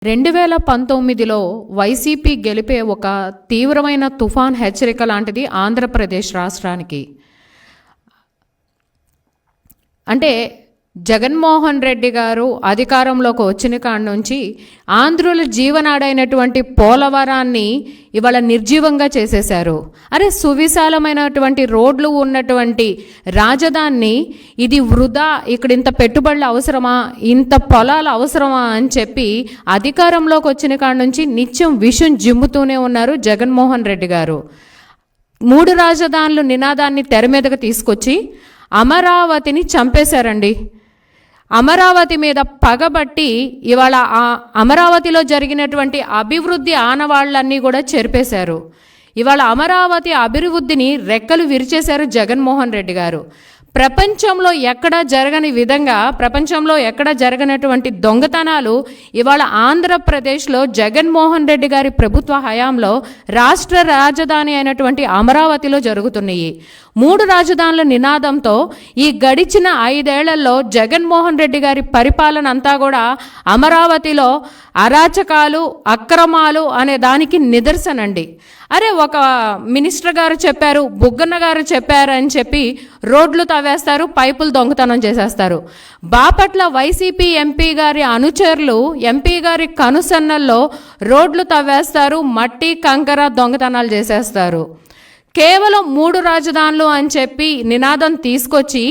2019లో YCP గెలిపే ఒక తీవ్రమైన తుఫాన్ హెచ్చరిక లాంటిది ఆంధ్రప్రదేశ్ రాష్ట్రానికి. అంటే జగన్మోహన్ రెడ్డి గారు అధికారంలోకి వచ్చిన కాడ నుంచి ఆంధ్రుల జీవనాడైనటువంటి పోలవరాన్ని ఇవాళ నిర్జీవంగా చేసేశారు. అరే, సువిశాలమైనటువంటి రోడ్లు ఉన్నటువంటి రాజధానిని ఇది వృధా, ఇక్కడ ఇంత పెట్టుబడులు అవసరమా, ఇంత పొలాలు అవసరమా అని చెప్పి అధికారంలోకి వచ్చిన కాడ నుంచి నిత్యం విషం జిమ్ముతూనే ఉన్నారు జగన్మోహన్ రెడ్డి గారు. 3 రాజధానులు నినాదాన్ని తెర మీదకు తీసుకొచ్చి అమరావతిని చంపేశారండి. అమరావతి మీద పగబట్టి ఇవాళ ఆ అమరావతిలో జరిగినటువంటి అభివృద్ధి ఆనవాళ్ళన్నీ కూడా చెరిపేశారు. ఇవాళ అమరావతి అభివృద్ధిని రెక్కలు విరిచేశారు జగన్మోహన్ రెడ్డి గారు. ప్రపంచంలో ఎక్కడా జరగని విధంగా, ప్రపంచంలో ఎక్కడ జరగనటువంటి దొంగతనాలు ఇవాళ ఆంధ్రప్రదేశ్లో జగన్మోహన్ రెడ్డి గారి ప్రభుత్వ హయాంలో రాష్ట్ర రాజధాని అయినటువంటి అమరావతిలో జరుగుతున్నాయి. 3 రాజధానుల నినాదంతో ఈ గడిచిన 5 ఏళ్లలో జగన్మోహన్ రెడ్డి గారి పరిపాలన అంతా కూడా అమరావతిలో అరాచకాలు, అక్రమాలు అనే దానికి నిదర్శనండి. అరే, ఒక మినిస్టర్ గారు చెప్పారు, బుగ్గన్న గారు చెప్పారు అని చెప్పి రోడ్లు తవ్వేస్తారు, పైపులు దొంగతనం చేసేస్తారు. బాపట్ల వైసీపీ ఎంపీ గారి అనుచరులు ఎంపీ గారి కనుసన్నల్లో రోడ్లు తవ్వేస్తారు, మట్టి కంకర దొంగతనాలు చేసేస్తారు. కేవలం 3 రాజధానులు అని చెప్పి నినాదం తీసుకొచ్చి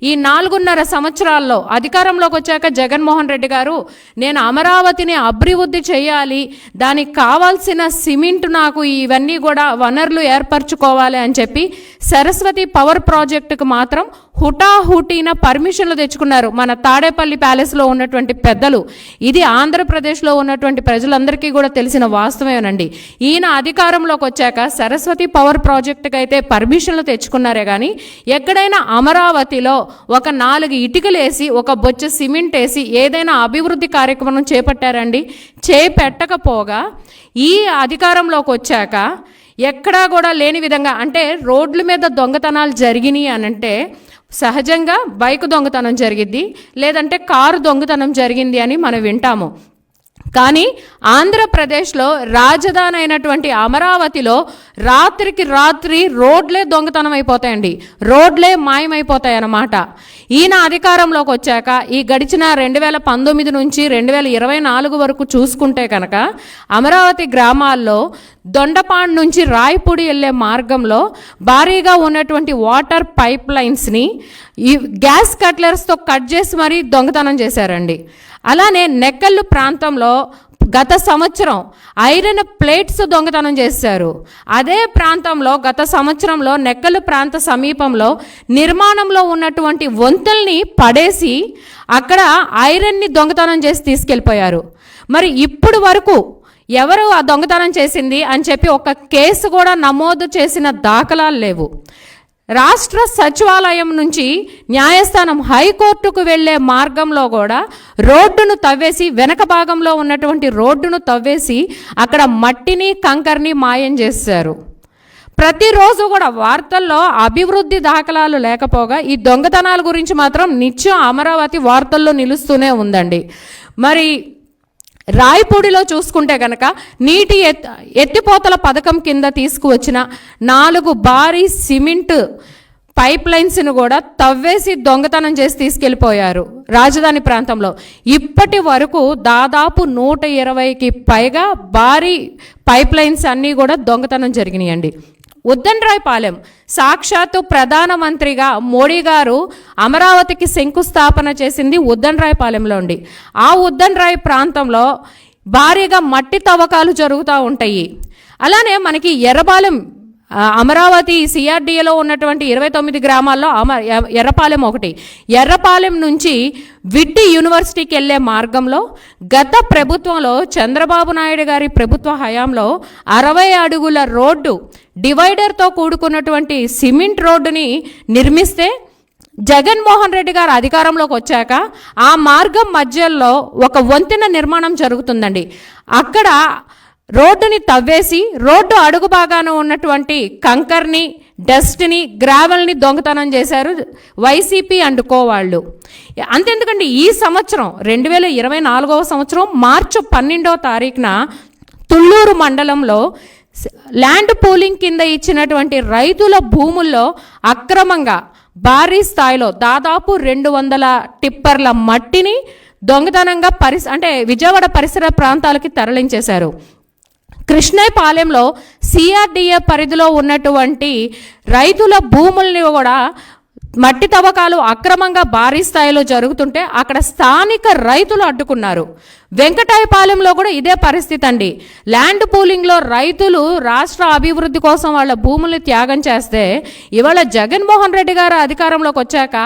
ఈ 4.5 సంవత్సరాల్లో అధికారంలోకి వచ్చాక జగన్మోహన్ రెడ్డి గారు, నేను అమరావతిని అభివృద్ధి చేయాలి, దానికి కావాల్సిన సిమెంట్, నాకు ఇవన్నీ కూడా వనరులు ఏర్పరచుకోవాలి అని చెప్పి సరస్వతి పవర్ ప్రాజెక్టుకు మాత్రం హుటాహుటీన పర్మిషన్లు తెచ్చుకున్నారు మన తాడేపల్లి ప్యాలెస్లో ఉన్నటువంటి పెద్దలు. ఇది ఆంధ్రప్రదేశ్లో ఉన్నటువంటి ప్రజలందరికీ కూడా తెలిసిన వాస్తవేనండి. ఈయన అధికారంలోకి వచ్చాక సరస్వతి పవర్ ప్రాజెక్టుకి అయితే పర్మిషన్లు తెచ్చుకున్నారే కానీ ఎక్కడైనా అమరావతిలో ఒక 4 ఇటుకలు వేసి, ఒక బొచ్చ సిమెంట్ వేసి ఏదైనా అభివృద్ధి కార్యక్రమం చేపట్టారండి? చేపట్టకపోగా ఈ అధికారంలోకి వచ్చాక ఎక్కడా కూడా లేని విధంగా, అంటే రోడ్ల మీద దొంగతనాలు జరిగినాయి అనంటే సహజంగా బైక్ దొంగతనం జరిగింది, లేదంటే కారు దొంగతనం జరిగింది అని మనం వింటాము. కానీ ఆంధ్రప్రదేశ్లో రాజధాని అయినటువంటి అమరావతిలో రాత్రికి రాత్రి రోడ్లే దొంగతనం అయిపోతాయండి, రోడ్లే మాయమైపోతాయి అన్నమాట. ఈయన అధికారంలోకి వచ్చాక ఈ గడిచిన 2019 నుంచి 2024 వరకు చూసుకుంటే కనుక అమరావతి గ్రామాల్లో దొండపాండ్ నుంచి రాయపూడి వెళ్ళే మార్గంలో భారీగా ఉన్నటువంటి వాటర్ పైప్ లైన్స్ని ఈ గ్యాస్ కట్లర్స్తో కట్ చేసి మరీ దొంగతనం చేశారండి. అలానే నెక్కల్లు ప్రాంతంలో గత సంవత్సరం ఐరన్ ప్లేట్స్ దొంగతనం చేశారు. అదే ప్రాంతంలో గత సంవత్సరంలో నెక్కల్లు ప్రాంత సమీపంలో నిర్మాణంలో ఉన్నటువంటి వంతెల్ని పడేసి అక్కడ ఐరన్ని దొంగతనం చేసి తీసుకెళ్ళిపోయారు. మరి ఇప్పుడు వరకు ఎవరు ఆ దొంగతనం చేసింది అని చెప్పి ఒక కేసు కూడా నమోదు చేసిన దాఖలాలు లేవు. రాష్ట్ర సచివాలయం నుంచి న్యాయస్థానం హైకోర్టుకు వెళ్లే మార్గంలో కూడా రోడ్డును తవ్వేసి, వెనక భాగంలో ఉన్నటువంటి రోడ్డును తవ్వేసి అక్కడ మట్టిని కంకర్ని మాయం చేశారు. ప్రతిరోజు కూడా వార్తల్లో అభివృద్ధి దాఖలాలు లేకపోగా ఈ దొంగతనాల గురించి మాత్రం నిత్యం అమరావతి వార్తల్లో నిలుస్తూనే ఉందండి. మరి రాయపూడిలో చూసుకుంటే కనుక నీటి ఎత్తిపోతల పథకం కింద తీసుకువచ్చిన 4 భారీ సిమెంట్ పైప్ లైన్స్ను కూడా తవ్వేసి దొంగతనం చేసి తీసుకెళ్ళిపోయారు రాజధాని ప్రాంతంలో. ఇప్పటి వరకు దాదాపు 120కి పైగా భారీ పైప్ లైన్స్ అన్నీ కూడా దొంగతనం జరిగినాయండి. ఉద్దండ్రాయపాలెం, సాక్షాత్తు ప్రధానమంత్రిగా మోడీ గారు అమరావతికి శంకుస్థాపన చేసింది ఉద్దండ్రాయపాలెంలో ఉండి. ఆ ఉద్దండ్రాయ ప్రాంతంలో భారీగా మట్టి తవ్వకాలు జరుగుతూ ఉంటాయి. అలానే మనకి ఎర్రపాలెం, అమరావతి సిఆర్డీఏలో ఉన్నటువంటి 29 గ్రామాల్లో ఎర్రపాలెం ఒకటి. ఎర్రపాలెం నుంచి విట్టి యూనివర్సిటీకి వెళ్ళే మార్గంలో గత ప్రభుత్వంలో చంద్రబాబు నాయుడు గారి ప్రభుత్వ హయాంలో 60 అడుగుల రోడ్డు డివైడర్తో కూడుకున్నటువంటి సిమెంట్ రోడ్డుని నిర్మిస్తే జగన్మోహన్ రెడ్డి గారు అధికారంలోకి వచ్చాక ఆ మార్గం మధ్యలో ఒక వంతెన నిర్మాణం జరుగుతుందండి. అక్కడ రోడ్డుని తవ్వేసి రోడ్డు అడుగు భాగాన ఉన్నటువంటి కంకర్ని డస్ట్ని, గ్రావెల్ని దొంగతనం చేశారు వైసీపీ అండ్ కో వాళ్ళు. అంతెందుకండి, ఈ సంవత్సరం 2024వ సంవత్సరం మార్చి 12వ తారీఖున తుళ్ళూరు మండలంలో ల్యాండ్ పూలింగ్ కింద ఇచ్చినటువంటి రైతుల భూముల్లో అక్రమంగా భారీ స్థాయిలో దాదాపు 200 టిప్పర్ల మట్టిని దొంగతనంగా అంటే విజయవాడ పరిసర ప్రాంతాలకి తరలించేశారు. కృష్ణాయపాలెంలో సిఆర్డిఏ పరిధిలో ఉన్నటువంటి రైతుల భూముల్ని కూడా మట్టి తవ్వకాలు అక్రమంగా భారీ స్థాయిలో జరుగుతుంటే అక్కడ స్థానిక రైతులు అడ్డుకున్నారు. వెంకటాయపాలెంలో కూడా ఇదే పరిస్థితి అండి. ల్యాండ్ పూలింగ్లో రైతులు రాష్ట్ర అభివృద్ధి కోసం వాళ్ళ భూముల్ని త్యాగం చేస్తే ఇవాళ జగన్మోహన్ రెడ్డి గారు అధికారంలోకి వచ్చాక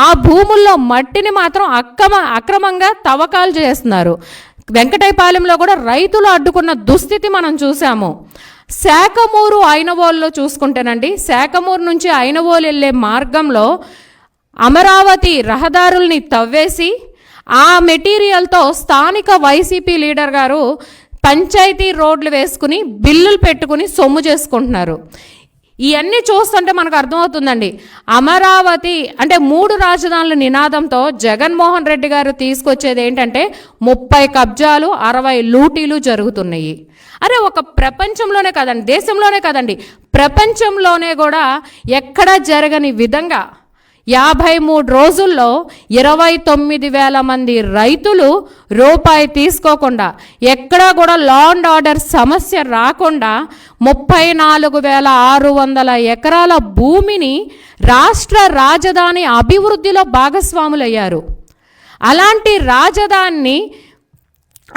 ఆ భూముల్లో మట్టిని మాత్రం అక్రమంగా తవ్వకాలు చేస్తున్నారు. వెంకటాయపాలెంలో కూడా రైతులు అడ్డుకున్న దుస్థితి మనం చూసాము. శాఖమూరు ఐనవోలులో చూసుకుంటేనండి, శాఖమూరు నుంచి ఐనవోలు వెళ్ళే మార్గంలో అమరావతి రహదారుల్ని తవ్వేసి ఆ మెటీరియల్తో స్థానిక వైసీపీ లీడర్ గారు పంచాయతీ రోడ్లు వేసుకుని బిల్లులు పెట్టుకుని సొమ్ము చేసుకుంటున్నారు. ఇవన్నీ చూస్తుంటే మనకు అర్థమవుతుందండి, అమరావతి అంటే 3 రాజధానుల నినాదంతో జగన్మోహన్ రెడ్డి గారు తీసుకొచ్చేది ఏంటంటే 30 కబ్జాలు, 60 లూటీలు జరుగుతున్నాయి. అరే ఒక ప్రపంచంలోనే కాదండి, దేశంలోనే కాదండి, ప్రపంచంలోనే కూడా ఎక్కడా జరగని విధంగా 53 రోజుల్లో 29,000 మంది రైతులు రూపాయి తీసుకోకుండా, ఎక్కడా కూడా లా అండ్ ఆర్డర్ సమస్య రాకుండా 34,600 ఎకరాల భూమిని రాష్ట్ర రాజధాని అభివృద్ధిలో భాగస్వాములయ్యారు. అలాంటి రాజధానిని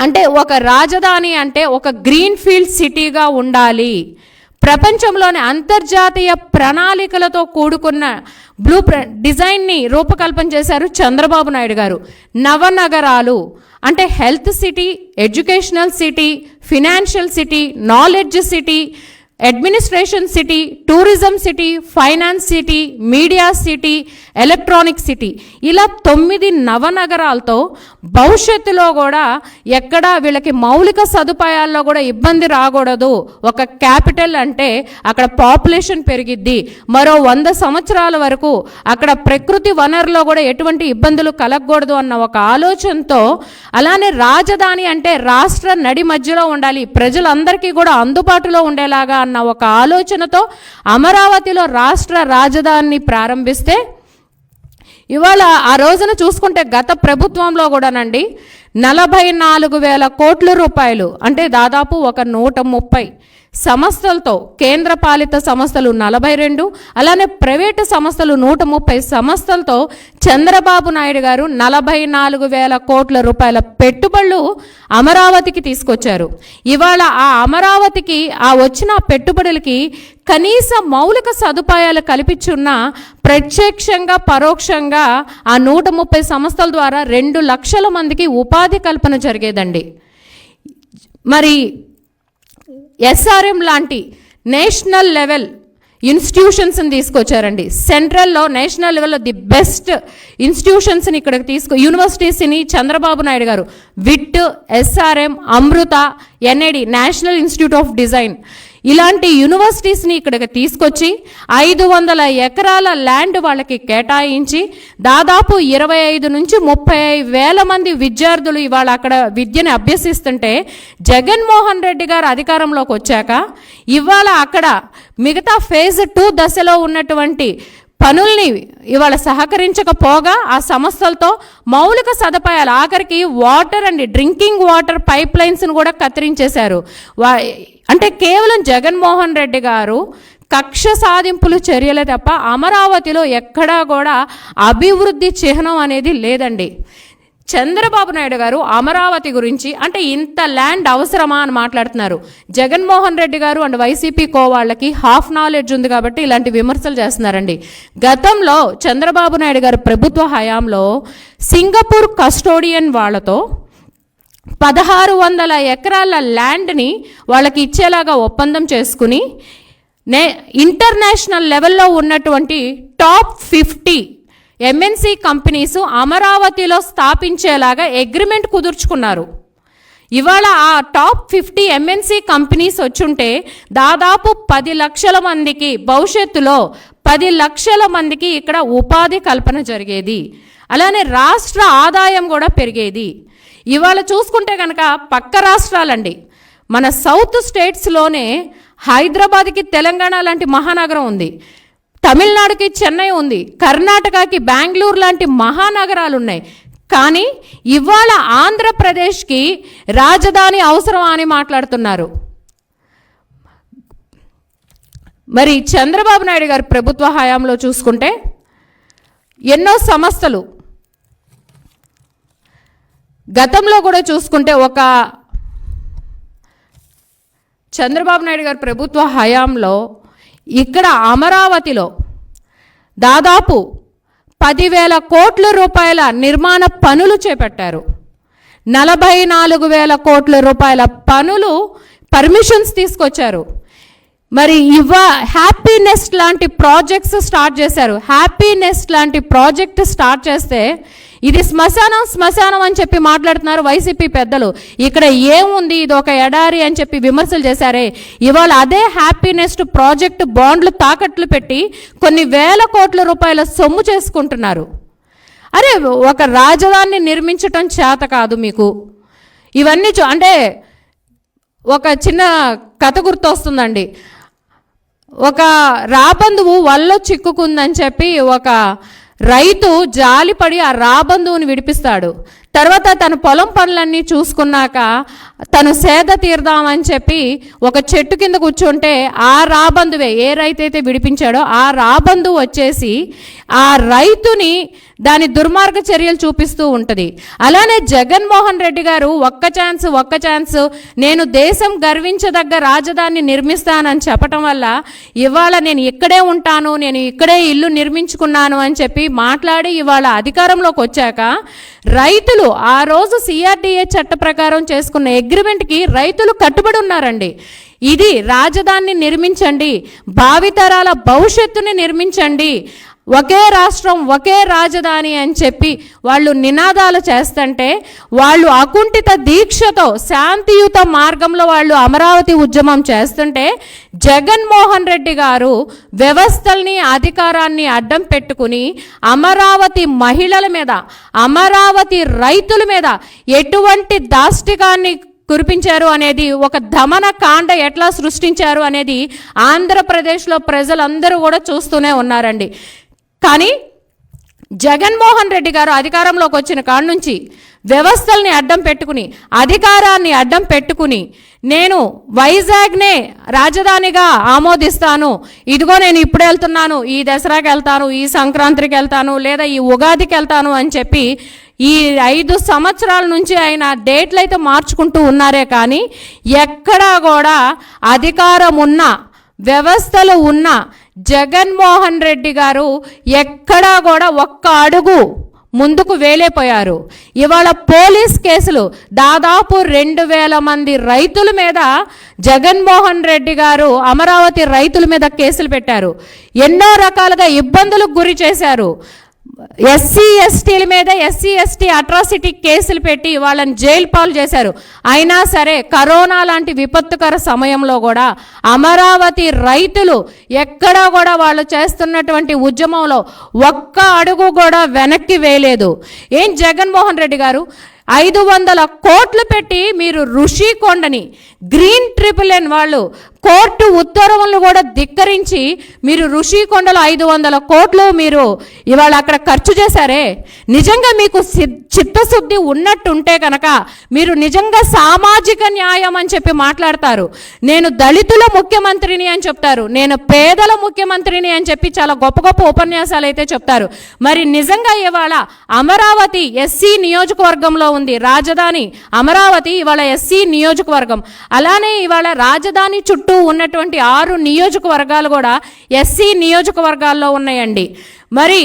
అంటే ఒక రాజధాని అంటే ఒక గ్రీన్ ఫీల్డ్ సిటీగా ఉండాలి. ప్రపంచంలోని అంతర్జాతీయ ప్రణాళికలతో కూడుకున్న బ్లూ డిజైన్ని రూపకల్పన చేశారు చంద్రబాబు నాయుడు గారు. నవనగరాలు అంటే health city, educational city, financial city, knowledge city, administration city, tourism city, finance city, media city, electronic city, ఇలా 9 నవనగరాలతో భవిష్యత్తులో కూడా ఎక్కడా వీళ్ళకి మౌలిక సదుపాయాల్లో కూడా ఇబ్బంది రాకూడదు. ఒక క్యాపిటల్ అంటే అక్కడ పాపులేషన్ పెరిగిద్ది, మరో 100 సంవత్సరాల వరకు అక్కడ ప్రకృతి వనరులో కూడా ఎటువంటి ఇబ్బందులు కలగకూడదు అన్న ఒక ఆలోచనతో, అలానే రాజధాని అంటే రాష్ట్ర నడి మధ్యలో ఉండాలి, ప్రజలందరికీ కూడా అందుబాటులో ఉండేలాగా అన్న ఒక ఆలోచనతో అమరావతిలో రాష్ట్ర రాజధానిని ప్రారంభిస్తే ఇవాళ ఆ రోజున చూసుకుంటే గత ప్రభుత్వంలో కూడానండి 44,000 కోట్ల రూపాయలు అంటే దాదాపు ఒక 130 సంస్థలతో, కేంద్ర పాలిత సంస్థలు 42, అలానే ప్రైవేటు సంస్థలు 130 సంస్థలతో చంద్రబాబు నాయుడు గారు 44,000 కోట్ల రూపాయల పెట్టుబడులు అమరావతికి తీసుకొచ్చారు. ఇవాళ ఆ అమరావతికి ఆ వచ్చిన పెట్టుబడులకి కనీస మౌలిక సదుపాయాలు కల్పించున్న ప్రత్యక్షంగా పరోక్షంగా ఆ 130 సంస్థల ద్వారా 2 లక్షల మందికి ఉపాధి కల్పన జరిగేదండి. మరి ఎస్ఆర్ఎం లాంటి నేషనల్ లెవెల్ ఇన్స్టిట్యూషన్స్ని తీసుకొచ్చారండి. సెంట్రల్లో నేషనల్ లెవెల్లో ది బెస్ట్ ఇన్స్టిట్యూషన్స్ని ఇక్కడికి యూనివర్సిటీస్ని చంద్రబాబు నాయుడు గారు VIT, SRM, Amrita, NID National Institute of Design ఇలాంటి యూనివర్సిటీస్ని ఇక్కడికి తీసుకొచ్చి 500 ఎకరాల ల్యాండ్ వాళ్ళకి కేటాయించి దాదాపు 25 నుంచి 30,000 మంది విద్యార్థులు ఇవాళ అక్కడ విద్యను అభ్యసిస్తుంటే జగన్మోహన్ రెడ్డి గారు అధికారంలోకి వచ్చాక ఇవాళ అక్కడ మిగతా ఫేజ్ 2 దశలో ఉన్నటువంటి పనుల్ని ఇవాళ సహకరించకపోగా ఆ సంస్థలతో మౌలిక సదుపాయాలు ఆఖరికి water and drinking water pipe లైన్స్ను కూడా కత్తిరించేశారు. అంటే కేవలం జగన్మోహన్ రెడ్డి గారు కక్ష సాధింపులు చర్యలే తప్ప అమరావతిలో ఎక్కడా కూడా అభివృద్ధి చిహ్నం అనేది లేదండి. చంద్రబాబు నాయుడు గారు అమరావతి గురించి అంటే ఇంత ల్యాండ్ అవసరమా అని మాట్లాడుతున్నారు. జగన్మోహన్ రెడ్డి గారు అండ్ వైసీపీ కో వాళ్ళకి హాఫ్ నాలెడ్జ్ ఉంది కాబట్టి ఇలాంటి విమర్శలు చేస్తున్నారండి. గతంలో చంద్రబాబు నాయుడు గారు ప్రభుత్వ హయాంలో సింగపూర్ కస్టోడియన్ వాళ్ళతో 1,600 ఎకరాల ల్యాండ్ని వాళ్ళకి ఇచ్చేలాగా ఒప్పందం చేసుకుని ఇంటర్నేషనల్ లెవెల్లో ఉన్నటువంటి టాప్ 50 ఎంఎన్సి కంపెనీస్ అమరావతిలో స్థాపించేలాగా అగ్రిమెంట్ కుదుర్చుకున్నారు. ఇవాళ ఆ టాప్ 50 MNC కంపెనీస్ వచ్చుంటే దాదాపు 10 లక్షల మందికి, భవిష్యత్తులో 10 లక్షల మందికి ఇక్కడ ఉపాధి కల్పన జరిగేది. అలానే రాష్ట్ర ఆదాయం కూడా పెరిగేది. ఇవాళ చూసుకుంటే కనుక పక్క రాష్ట్రాలండి, మన సౌత్ స్టేట్స్లోనే హైదరాబాద్కి తెలంగాణ లాంటి మహానగరం ఉంది, తమిళనాడుకి చెన్నై ఉంది, కర్ణాటకకి బెంగళూరు లాంటి మహానగరాలు ఉన్నాయి. కానీ ఇవాళ ఆంధ్రప్రదేశ్కి రాజధాని అవసరమా అని మాట్లాడుతున్నారు. మరి చంద్రబాబు నాయుడు గారి ప్రభుత్వ హయాంలో చూసుకుంటే ఎన్నో సంస్థలు, గతంలో కూడా చూసుకుంటే ఒక చంద్రబాబు నాయుడు గారి ప్రభుత్వ హయాంలో ఇక్కడ అమరావతిలో దాదాపు 10,000 కోట్ల రూపాయల నిర్మాణ పనులు చేపట్టారు. 44,000 కోట్ల రూపాయల పనులు పర్మిషన్స్ తీసుకొచ్చారు. మరి హ్యాపీ నెస్ట్ లాంటి ప్రాజెక్ట్స్ స్టార్ట్ చేశారు. హ్యాపీ నెస్ట్ లాంటి ప్రాజెక్ట్ స్టార్ట్ చేస్తే ఇది శ్మశానం అని చెప్పి మాట్లాడుతున్నారు వైసీపీ పెద్దలు. ఇక్కడ ఏముంది, ఇది ఒక ఎడారి అని చెప్పి విమర్శలు చేశారే. ఇవాళ అదే హ్యాపీ నెస్ట్ ప్రాజెక్టు బాండ్లు తాకట్లు పెట్టి కొన్ని వేల కోట్ల రూపాయల సొమ్ము చేసుకుంటున్నారు. అరే, ఒక రాజధానిని నిర్మించటం చేత కాదు మీకు. ఇవన్నీ అంటే ఒక చిన్న కథ గుర్తొస్తుందండి. ఒక రాబందువు వల్ల చిక్కుకుందని చెప్పి ఒక రైతు జాలిపడి ఆ రాబందువుని విడిపిస్తాడు. తర్వాత తన పొలం పనులన్నీ చూసుకున్నాక తను సేద తీర్దామని చెప్పి ఒక చెట్టు కింద కూర్చుంటే ఆ రాబందువే, ఏ రైతు అయితే విడిపించాడో ఆ రాబందువు వచ్చేసి ఆ రైతుని దాని దుర్మార్గ చర్యలు చూపిస్తూ ఉంటుంది. అలానే జగన్మోహన్ రెడ్డి గారు ఒక్క ఛాన్స్ నేను దేశం గర్వించదగ్గ రాజధానిని నిర్మిస్తానని చెప్పటం వల్ల ఇవాళ నేను ఇక్కడే ఉంటాను, నేను ఇక్కడే ఇల్లు నిర్మించుకున్నాను అని చెప్పి మాట్లాడి ఇవాళ అధికారంలోకి వచ్చాక రైతులు ఆ రోజు CRDA చట్ట ప్రకారం చేసుకున్న అగ్రిమెంట్కి రైతులు కట్టుబడి ఉన్నారండి. ఇది రాజధానిని నిర్మించండి, భావితరాల భవిష్యత్తుని నిర్మించండి, ఒకే రాష్ట్రం ఒకే రాజధాని అని చెప్పి వాళ్ళు నినాదాలు చేస్తుంటే, వాళ్ళు అకుంఠిత దీక్షతో శాంతియుత మార్గంలో వాళ్ళు అమరావతి ఉద్యమం చేస్తుంటే జగన్మోహన్ రెడ్డి గారు వ్యవస్థల్ని, అధికారాన్ని అడ్డం పెట్టుకుని అమరావతి మహిళల మీద, అమరావతి రైతుల మీద ఎటువంటి దాష్టికాన్ని కురిపించారు అనేది, ఒక దమన కాండ ఎట్లా సృష్టించారు అనేది ఆంధ్రప్రదేశ్లో ప్రజలందరూ కూడా చూస్తూనే ఉన్నారండి. కానీ జగన్మోహన్ రెడ్డి గారు అధికారంలోకి వచ్చిన కాడ నుంచి వ్యవస్థల్ని అడ్డం పెట్టుకుని, అధికారాన్ని అడ్డం పెట్టుకుని, నేను వైజాగ్నే రాజధానిగా ఆమోదిస్తాను, ఇదిగో నేను ఇప్పుడు వెళ్తున్నాను, ఈ దసరాకి వెళ్తాను, ఈ సంక్రాంతికి వెళ్తాను, లేదా ఈ ఉగాదికి వెళ్తాను అని చెప్పి ఈ 5 సంవత్సరాల నుంచి ఆయన డేట్లు అయితే మార్చుకుంటూ ఉన్నారే కానీ ఎక్కడా కూడా అధికారం ఉన్న, వ్యవస్థలు ఉన్న జగన్మోహన్ రెడ్డి గారు ఎక్కడా కూడా ఒక్క అడుగు ముందుకు వేలేపోయారు. ఇవాళ పోలీస్ కేసులు దాదాపు 2,000 మంది రైతుల మీద జగన్మోహన్ రెడ్డి గారు అమరావతి రైతుల మీద కేసులు పెట్టారు. ఎన్నో రకాలుగా ఇబ్బందులకు గురి చేశారు. SC STల మీద SC ST అట్రాసిటీ కేసులు పెట్టి వాళ్ళని జైలు పాలు చేశారు. అయినా సరే కరోనా లాంటి విపత్తుకర సమయంలో కూడా అమరావతి రైతులు ఎక్కడా కూడా వాళ్ళు చేస్తున్నటువంటి ఉద్యమంలో ఒక్క అడుగు కూడా వెనక్కి వేయలేదు. ఏం జగన్మోహన్ రెడ్డి గారు 500 కోట్లు పెట్టి మీరు ఋషికొండని, గ్రీన్ ట్రిపుల్ వాళ్ళు కోర్టు ఉత్తర్వులను కూడా ధిక్కరించి మీరు ఋషికొండలో 500 కోట్లు మీరు ఇవాళ అక్కడ ఖర్చు చేశారే. నిజంగా మీకు చిత్తశుద్ధి ఉన్నట్టుంటే కనుక మీరు నిజంగా సామాజిక న్యాయం అని చెప్పి మాట్లాడతారు. నేను దళితుల ముఖ్యమంత్రిని అని చెప్తారు, నేను పేదల ముఖ్యమంత్రిని అని చెప్పి చాలా గొప్ప గొప్ప ఉపన్యాసాలు అయితే చెప్తారు. మరి నిజంగా ఇవాళ అమరావతి SC నియోజకవర్గంలో ఉంది రాజధాని. అమరావతి ఇవాళ SC నియోజకవర్గం. అలానే ఇవాళ రాజధాని చుట్టూ ఉన్నటువంటి 6 నియోజకవర్గాలు కూడా SC నియోజకవర్గాల్లో ఉన్నాయండి. మరి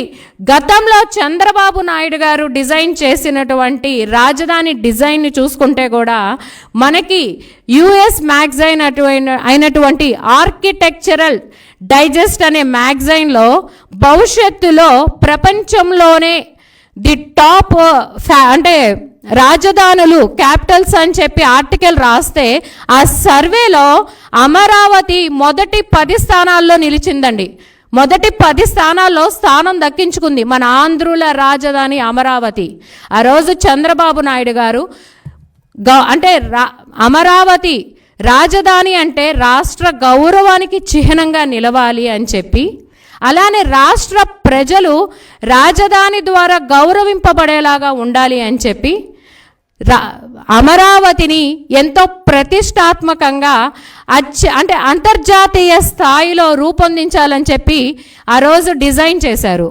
గతంలో చంద్రబాబు నాయుడు గారు డిజైన్ చేసినటువంటి రాజధాని డిజైన్ని చూసుకుంటే కూడా మనకి US మ్యాగజైన్ అయినటువంటి ఆర్కిటెక్చరల్ డైజెస్ట్ అనే మ్యాగజైన్లో భవిష్యత్తులో ప్రపంచంలోనే ది టాప్ అంటే రాజధానులు క్యాపిటల్స్ అని చెప్పి ఆర్టికల్ రాస్తే ఆ సర్వేలో అమరావతి మొదటి 10 స్థానాల్లో నిలిచిందండి. మొదటి 10 స్థానాల్లో స్థానం దక్కించుకుంది మన ఆంధ్రుల రాజధాని అమరావతి. ఆ రోజు చంద్రబాబు నాయుడు గారు అంటే అమరావతి రాజధాని అంటే రాష్ట్ర గౌరవానికి చిహ్నంగా నిలవాలి అని చెప్పి, అలానే రాష్ట్ర ప్రజలు రాజధాని ద్వారా గౌరవింపబడేలాగా ఉండాలి అని చెప్పి అమరావతిని ఎంతో ప్రతిష్టాత్మకంగా అంటే అంతర్జాతీయ స్థాయిలో రూపొందించాలని చెప్పి ఆ రోజు డిజైన్ చేశారు.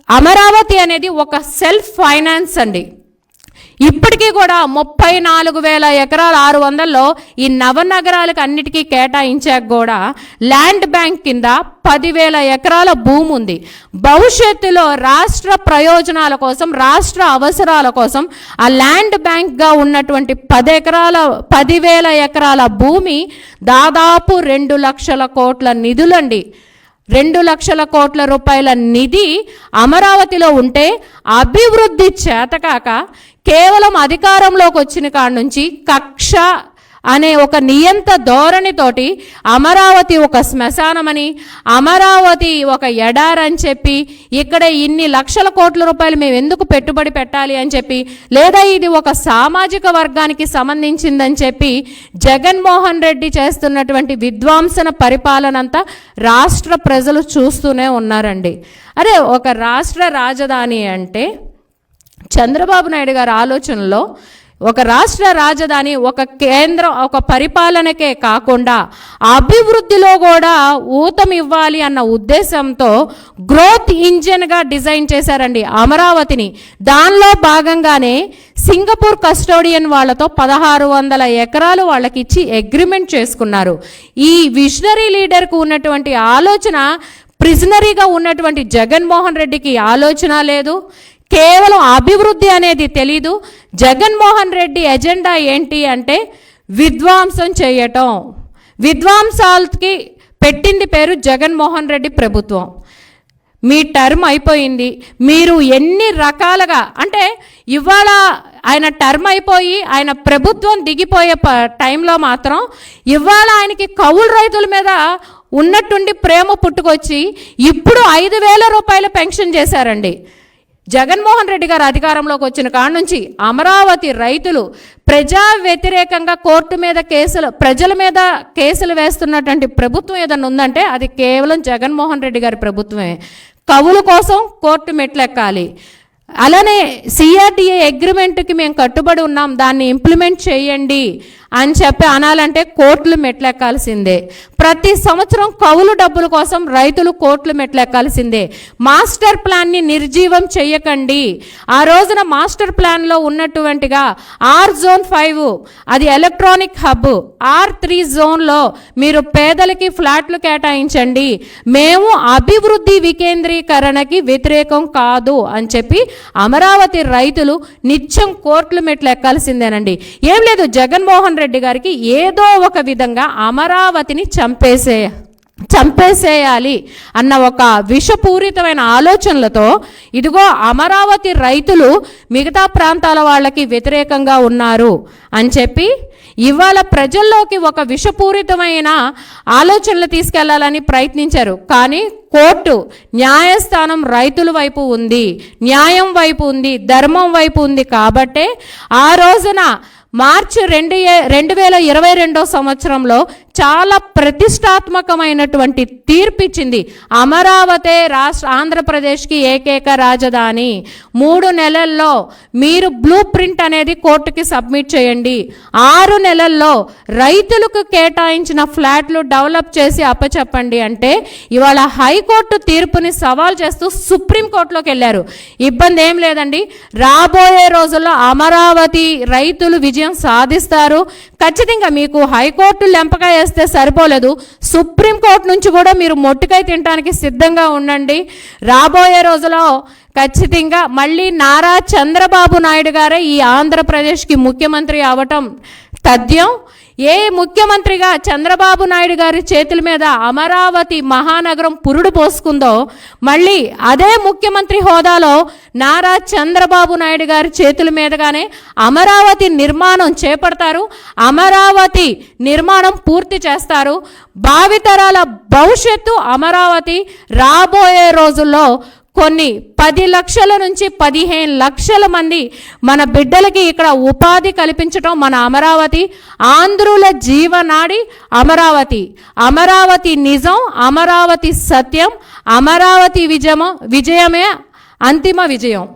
అమరావతి అనేది ఒక సెల్ఫ్ ఫైనాన్స్ అండి. ఇప్పటికీ కూడా 34,000 ఎకరాల 600లో ఈ నవనగరాలకు అన్నిటికీ కేటాయించాక కూడా ల్యాండ్ బ్యాంక్ కింద 10,000 ఎకరాల భూమి ఉంది. భవిష్యత్తులో రాష్ట్ర ప్రయోజనాల కోసం, రాష్ట్ర అవసరాల కోసం ఆ ల్యాండ్ బ్యాంక్గా ఉన్నటువంటి 10,000 ఎకరాల భూమి దాదాపు 2 లక్షల కోట్ల నిధులండి. 2 లక్షల కోట్ల రూపాయల నిధి అమరావతిలో ఉంటే అభివృద్ధి చేతకాక కేవలం అధికారంలోకి వచ్చిన కాడ నుంచి కక్ష అనే ఒక నియంత ధోరణితోటి అమరావతి ఒక శ్మశానమని, అమరావతి ఒక ఎడారని చెప్పి, ఇక్కడ ఇన్ని లక్షల కోట్ల రూపాయలు మేము ఎందుకు పెట్టుబడి పెట్టాలి అని చెప్పి, లేదా ఇది ఒక సామాజిక వర్గానికి సంబంధించిందని చెప్పి జగన్మోహన్ రెడ్డి చేస్తున్నటువంటి విధ్వంసన పరిపాలనంతా రాష్ట్ర ప్రజలు చూస్తూనే ఉన్నారండి. అరే ఒక రాష్ట్ర రాజధాని అంటే చంద్రబాబు నాయుడు గారి ఆలోచనలో ఒక రాష్ట్ర రాజధాని ఒక కేంద్రం, ఒక పరిపాలనకే కాకుండా అభివృద్ధిలో కూడా ఊతం ఇవ్వాలి అన్న ఉద్దేశంతో గ్రోత్ ఇంజిన్గా డిజైన్ చేశారండి అమరావతిని. దానిలో భాగంగానే సింగపూర్ కస్టోడియన్ వాళ్ళతో 1,600 ఎకరాలు వాళ్ళకి ఇచ్చి అగ్రిమెంట్ చేసుకున్నారు. ఈ విజనరీ లీడర్కు ఉన్నటువంటి ఆలోచన ప్రిజనరీగా ఉన్నటువంటి జగన్మోహన్ రెడ్డికి ఆలోచన లేదు. కేవలం అభివృద్ధి అనేది తెలీదు. జగన్మోహన్ రెడ్డి ఎజెండా ఏంటి అంటే విధ్వంసం చేయటం. విధ్వంసాలకి పెట్టింది పేరు జగన్మోహన్ రెడ్డి ప్రభుత్వం. మీ టర్మ్ అయిపోయింది, మీరు ఎన్ని రకాలుగా అంటే ఇవాళ ఆయన టర్మ్ అయిపోయి ఆయన ప్రభుత్వం దిగిపోయే టైంలో మాత్రం ఇవాళ ఆయనకి కౌలు రైతుల మీద ఉన్నట్టుండి ప్రేమ పుట్టుకొచ్చి ఇప్పుడు 5,000 రూపాయల పెన్షన్ చేశారండి. జగన్మోహన్ రెడ్డి గారు అధికారంలోకి వచ్చిన కాడ నుంచి అమరావతి రైతులు ప్రజా వ్యతిరేకంగా కోర్టు మీద కేసులు, ప్రజల మీద కేసులు వేస్తున్నటువంటి ప్రభుత్వం ఏదన్నా ఉందంటే అది కేవలం జగన్మోహన్ రెడ్డి గారి ప్రభుత్వమే. కవుల కోసం కోర్టు మెట్లెక్కాలి. అలానే సిఆర్డిఏ అగ్రిమెంట్కి మేము కట్టుబడి ఉన్నాం, దాన్ని ఇంప్లిమెంట్ చేయండి అని చెప్పి అనాలంటే కోర్టులు మెట్లెక్కాల్సిందే. ప్రతి సంవత్సరం కౌలు డబ్బుల కోసం రైతులు కోర్టులు మెట్లెక్కాల్సిందే. మాస్టర్ ప్లాన్ని నిర్జీవం చేయకండి. ఆ రోజున మాస్టర్ ప్లాన్లో ఉన్నటువంటిగా R-Zone-5 అది ఎలక్ట్రానిక్ హబ్, R-3 జోన్లో మీరు పేదలకి ఫ్లాట్లు కేటాయించండి, మేము అభివృద్ధి వికేంద్రీకరణకి వ్యతిరేకం కాదు అని చెప్పి అమరావతి రైతులు నిత్యం కోర్టులు మెట్లెక్కాల్సిందేనండి. ఏం లేదు, జగన్మోహన్ రెడ్డి గారికి ఏదో ఒక విధంగా అమరావతిని చంపేసేయాలి అన్న ఒక విషపూరితమైన ఆలోచనలతో ఇదిగో అమరావతి రైతులు మిగతా ప్రాంతాల వాళ్ళకి వ్యతిరేకంగా ఉన్నారు అని చెప్పి ఇవాళ ప్రజల్లోకి ఒక విషపూరితమైన ఆలోచనలు తీసుకెళ్లాలని ప్రయత్నించారు. కానీ కోర్టు న్యాయస్థానం రైతుల వైపు ఉంది, న్యాయం వైపు ఉంది, ధర్మం వైపు ఉంది. కాబట్టే ఆ రోజున మార్చి 2022 సంవత్సరంలో చాలా ప్రతిష్టాత్మకమైనటువంటి తీర్పు ఇచ్చింది. అమరావతి ఆంధ్రప్రదేశ్కి ఏకైక రాజధాని. 3 నెలల్లో మీరు బ్లూ ప్రింట్ అనేది కోర్టుకి సబ్మిట్ చేయండి. 6 నెలల్లో రైతులకు కేటాయించిన ఫ్లాట్లు డెవలప్ చేసి అప్పచెప్పండి అంటే ఇవాళ హైకోర్టు తీర్పుని సవాల్ చేస్తూ సుప్రీంకోర్టులోకి వెళ్ళారు. ఇబ్బంది ఏం లేదండి, రాబోయే రోజుల్లో అమరావతి రైతులు విజయం సాధిస్తారు. ఖచ్చితంగా మీకు హైకోర్టు లెంపగా వేస్తే సరిపోలేదు, సుప్రీంకోర్టు నుంచి కూడా మీరు మొట్టికాయ తినడానికి సిద్ధంగా ఉండండి. రాబోయే రోజులో ఖచ్చితంగా మళ్ళీ నారా చంద్రబాబు నాయుడు గారే ఈ ఆంధ్రప్రదేశ్కి ముఖ్యమంత్రి అవటం తథ్యం. ఏ ముఖ్యమంత్రిగా చంద్రబాబు నాయుడు గారి చేతుల మీద అమరావతి మహానగరం పురుడు పోసుకుందో, మళ్ళీ అదే ముఖ్యమంత్రి హోదాలో నారా చంద్రబాబు నాయుడు గారి చేతుల మీదగానే అమరావతి నిర్మాణం చేపడతారు, అమరావతి నిర్మాణం పూర్తి చేస్తారు. భావితరాల భవిష్యత్తు అమరావతి రాబోయే రోజుల్లో కొన్ని 10 లక్షల నుంచి 15 లక్షల మంది మన బిడ్డలకి ఇక్కడ ఉపాధి కల్పించడం మన అమరావతి. ఆంధ్రుల జీవనాడి అమరావతి. అమరావతి నిజం, అమరావతి సత్యం, అమరావతి విజయమే అంతిమ విజయం.